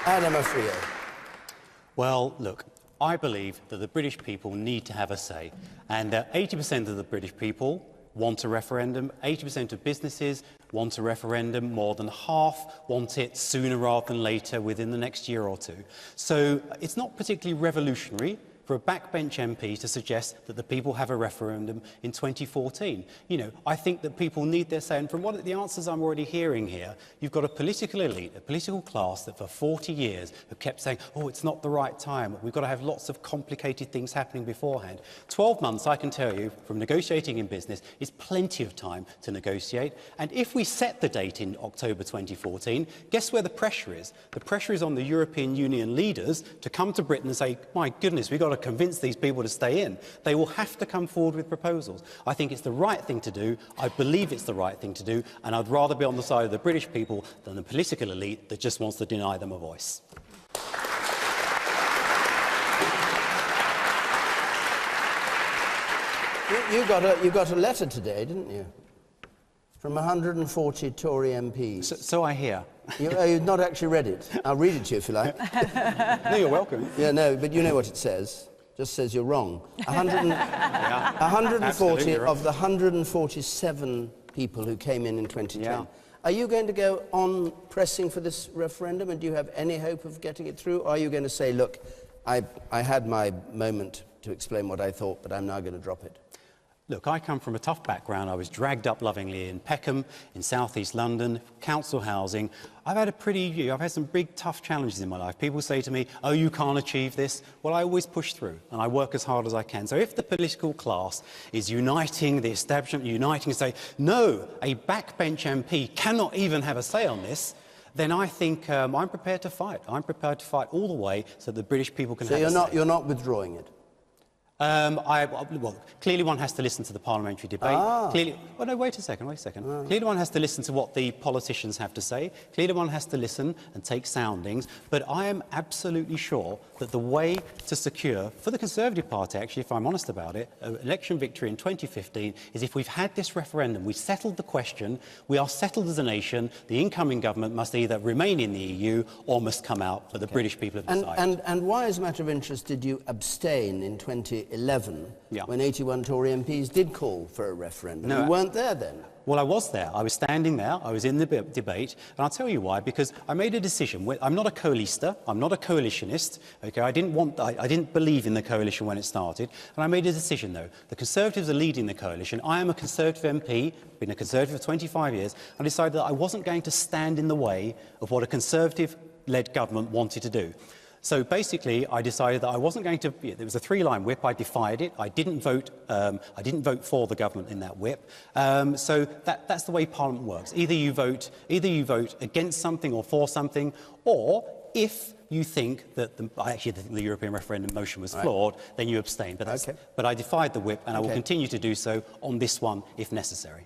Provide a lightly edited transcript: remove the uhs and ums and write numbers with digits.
Adam Afriyie. Well, look, I believe that the British people need to have a say, and 80% of the British people want a referendum, 80% of businesses want a referendum, more than half want it sooner rather than later, within the next year or two. So it's not particularly revolutionary for a backbench MP to suggest that the people have a referendum in 2014. You know, I think that people need their say, and from what the answers I'm already hearing here, you've got a political elite, a political class that for 40 years have kept saying, oh, it's not the right time, we've got to have lots of complicated things happening beforehand. 12 months, I can tell you, from negotiating in business, is plenty of time to negotiate, and if we set the date in October 2014, guess where the pressure is? The pressure is on the European Union leaders to come to Britain and say, my goodness, we've got to convince these people to stay in. They will have to come forward with proposals. I think it's the right thing to do. I believe it's the right thing to do, and I'd rather be on the side of the British people than the political elite that just wants to deny them a voice. You got a letter today, didn't you? From 140 Tory MPs. So I hear. You've not actually read it. I'll read it to you if you like. No, you're welcome. Yeah, no, but you know what it says. Just says you're wrong. 140 of the 147 people who came in 2010. Yeah. Are you going to go on pressing for this referendum, and do you have any hope of getting it through? Or are you going to say, look, I had my moment to explain what I thought, but I'm now going to drop it? Look, I come from a tough background. I was dragged up lovingly in Peckham, in southeast London, council housing. I've had some big, tough challenges in my life. People say to me, oh, you can't achieve this. Well, I always push through, and I work as hard as I can. So if the political class is uniting, the establishment uniting, and say, no, a backbench MP cannot even have a say on this, then I think I'm prepared to fight. I'm prepared to fight all the way so the British people can have a say. So you're not withdrawing it? Well, clearly one has to listen to the parliamentary debate. Clearly, well, no, wait a second. Clearly one has to listen to what the politicians have to say. Clearly one has to listen and take soundings. But I am absolutely sure that the way to secure, for the Conservative Party, actually, if I'm honest about it, an election victory in 2015 is if we've had this referendum, we've settled the question, we are settled as a nation, the incoming government must either remain in the EU or must come out, but the British people have decided. And why, as a matter of interest, did you abstain in 2011 when 81 Tory MPs did call for a referendum? You weren't there then. Well, I was there. I was standing there. I was in the debate. And I'll tell you why. Because I made a decision. I'm not a coalister. I'm not a coalitionist. Okay, I didn't believe in the coalition when it started. And I made a decision, though. The Conservatives are leading the coalition. I am a Conservative MP, been a Conservative for 25 years. I decided that I wasn't going to stand in the way of what a Conservative-led government wanted to do. So basically, I decided that I wasn't going to. There was a three-line whip. I defied it. I didn't vote. I didn't vote for the government in that whip. So that's the way Parliament works. Either you vote against something or for something, or if you think that the European referendum motion was flawed, then you abstain. But I defied the whip, and I will continue to do so on this one if necessary.